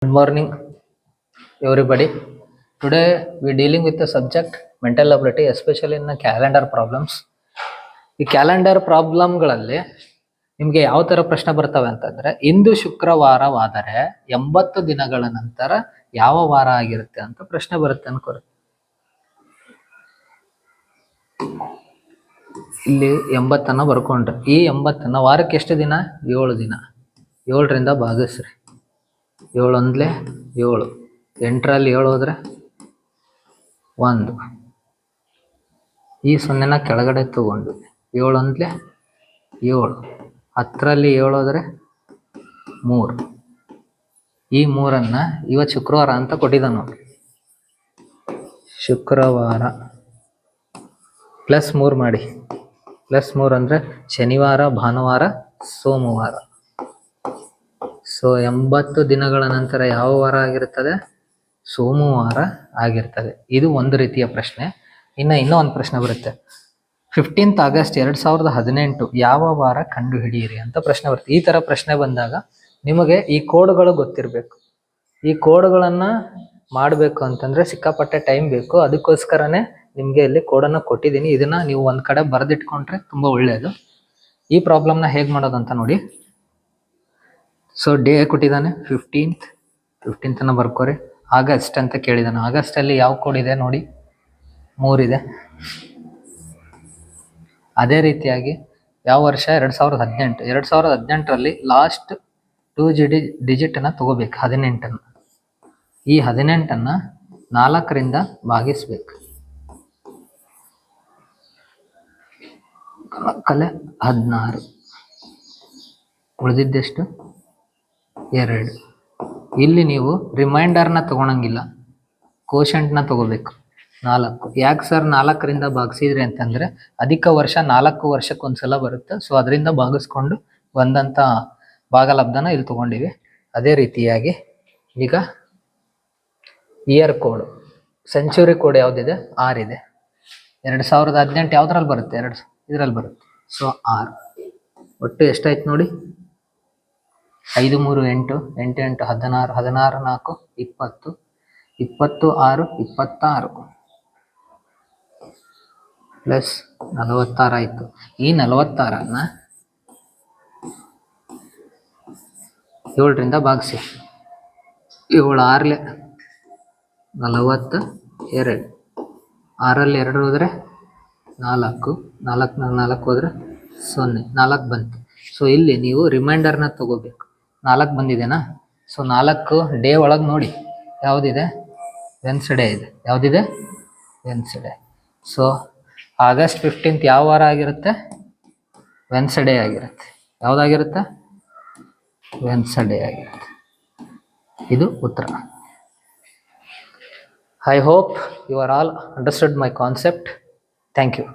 Good morning, everybody. Today we're dealing with the subject mental ability, especially in the calendar problems. ಈ calendar ಪ್ರಾಬ್ಲಮ್ಗಳಲ್ಲಿ ನಿಮಗೆ ಯಾವ ಥರ ಪ್ರಶ್ನೆ ಬರ್ತವೆ ಅಂತಂದ್ರೆ, ಇಂದು ಶುಕ್ರವಾರವಾದರೆ 80 ದಿನಗಳ ನಂತರ ಯಾವ ವಾರ ಆಗಿರುತ್ತೆ ಅಂತ ಪ್ರಶ್ನೆ ಬರುತ್ತೆ ಅನ್ಕೋರಿ. ಇಲ್ಲಿ 80 ಬರ್ಕೊಂಡ್ರೆ ಈ 80 ವಾರಕ್ಕೆ ಎಷ್ಟು ದಿನ? 7 ದಿನ. 7ರಿಂದ ಭಾಗಿಸ್ರಿ. 7 ಒಂದ್ಲೆ 7, 8ರಲ್ಲಿ 7 ಹೋದ್ರೆ 1, ಈ 0ನ ಕೆಳಗಡೆ ತಗೊಂಡು 7 ಒಂದ್ಲೆ 7, 10ರಲ್ಲಿ 7 ಹೋದ್ರೆ 3, ಈ 3ಅನ್ನ ಇವತ್ತು ಶುಕ್ರವಾರ ಅಂತ ಕೊಟ್ಟಿದ್ದ ನೋಡಿ. ಶುಕ್ರವಾರ +3 ಮಾಡಿ. +3 ಅಂದರೆ ಶನಿವಾರ, ಭಾನುವಾರ, ಸೋಮವಾರ. ಸೊ 80 ದಿನಗಳ ನಂತರ ಯಾವ ವಾರ ಆಗಿರುತ್ತದೆ? ಸೋಮವಾರ ಆಗಿರ್ತದೆ. ಇದು ಒಂದು ರೀತಿಯ ಪ್ರಶ್ನೆ. ಇನ್ನೂ ಒಂದು ಪ್ರಶ್ನೆ ಬರುತ್ತೆ. 15 ಆಗಸ್ಟ್ 2018 ಯಾವ ವಾರ ಕಂಡು ಹಿಡಿಯಿರಿ ಅಂತ ಪ್ರಶ್ನೆ ಬರುತ್ತೆ. ಈ ಥರ ಪ್ರಶ್ನೆ ಬಂದಾಗ ನಿಮಗೆ ಈ ಕೋಡ್ಗಳು ಗೊತ್ತಿರಬೇಕು. ಈ ಕೋಡ್ಗಳನ್ನು ಮಾಡಬೇಕು ಅಂತಂದರೆ ಸಿಕ್ಕಾಪಟ್ಟೆ ಟೈಮ್ ಬೇಕು. ಅದಕ್ಕೋಸ್ಕರನೇ ನಿಮಗೆ ಇಲ್ಲಿ ಕೋಡನ್ನು ಕೊಟ್ಟಿದ್ದೀನಿ. ಇದನ್ನು ನೀವು ಒಂದು ಕಡೆ ಬರೆದಿಟ್ಕೊಂಡ್ರೆ ತುಂಬ ಒಳ್ಳೆಯದು. ಈ ಪ್ರಾಬ್ಲಮ್ನ ಹೇಗೆ ಮಾಡೋದು ಅಂತ ನೋಡಿ. ಸೊ ಡೇ ಕೊಟ್ಟಿದ್ದಾನೆ 15th ಬರ್ಕೋರಿ. ಆಗಸ್ಟ್ ಅಂತ ಕೇಳಿದ್ದಾನೆ. ಆಗಸ್ಟಲ್ಲಿ ಯಾವ ಕೋಡ್ ಇದೆ ನೋಡಿ, 3 ಇದೆ. ಅದೇ ರೀತಿಯಾಗಿ ಯಾವ ವರ್ಷ? 2018. 2018ರಲ್ಲಿ ಲಾಸ್ಟ್ 2 ಡಿಜಿಟನ್ನು ತಗೋಬೇಕು, 18ಅನ್ನು. ಈ 18ಅನ್ನು 4ರಿಂದ ಭಾಗಿಸ್ಬೇಕು. ಕಲೆ 16, ಉಳಿದಿದ್ದೆಷ್ಟು? 2. ಇಲ್ಲಿ ನೀವು ರಿಮೈಂಡರ್ನ ತಗೊಳಂಗಿಲ್ಲ, ಕೋಶಂಟ್ನ ತಗೋಬೇಕು. 4. ಯಾಕೆ ಸರ್ 4ರಿಂದ ಭಾಗಿಸಿದ್ರಿ ಅಂತಂದರೆ ಅಧಿಕ ವರ್ಷ 4 ವರ್ಷಕ್ಕೊಂದ್ಸಲ ಬರುತ್ತೆ. ಸೊ ಅದರಿಂದ ಭಾಗಿಸ್ಕೊಂಡು ಬಂದಂಥ ಭಾಗಲಬ್ಧನ ಇಲ್ಲಿ ತೊಗೊಂಡಿವಿ. ಅದೇ ರೀತಿಯಾಗಿ ಈಗ ಇಯರ್ ಕೋಡ್, ಸೆಂಚುರಿ ಕೋಡ್ ಯಾವುದಿದೆ? 6 ಇದೆ. 2018 ಯಾವುದ್ರಲ್ಲಿ ಬರುತ್ತೆ? ಇದರಲ್ಲಿ ಬರುತ್ತೆ. ಸೊ 6. ಒಟ್ಟು ಎಷ್ಟಾಯ್ತು ನೋಡಿ? 5 3 8, 8 8 16, 16 4 20, 20 6 26 ಪ್ಲಸ್ 46 ಆಯಿತು. ಈ 46ಅನ್ನು 7ರಿಂದ ಭಾಗಿಸಿ. 7 6 42, 6ರಲ್ಲಿ 2 ಹೋದರೆ 4, 4 ಹೋದರೆ 0, 4 ಬಂತು. ಸೊ ಇಲ್ಲಿ ನೀವು ರಿಮೈಂಡರ್ನ ತಗೋಬೇಕು. 4 ಬಂದಿದೆನಾ? ಸೊ 4 ಡೇ ಒಳಗೆ ನೋಡಿ ಯಾವುದಿದೆ? ವೆನ್ಸ್ಡೇ ಇದೆ. ಯಾವುದಿದೆ? ವೆನ್ಸ್ಡೇ. ಸೊ ಆಗಸ್ಟ್ 15th ಯಾವ ವಾರ ಆಗಿರುತ್ತೆ? ವೆನ್ಸ್ಡೇ ಆಗಿರುತ್ತೆ. ಯಾವುದಾಗಿರುತ್ತೆ? ವೆನ್ಸ್ಡೇ ಆಗಿರುತ್ತೆ. ಇದು ಉತ್ತರ. I hope you are all understood my concept. Thank you.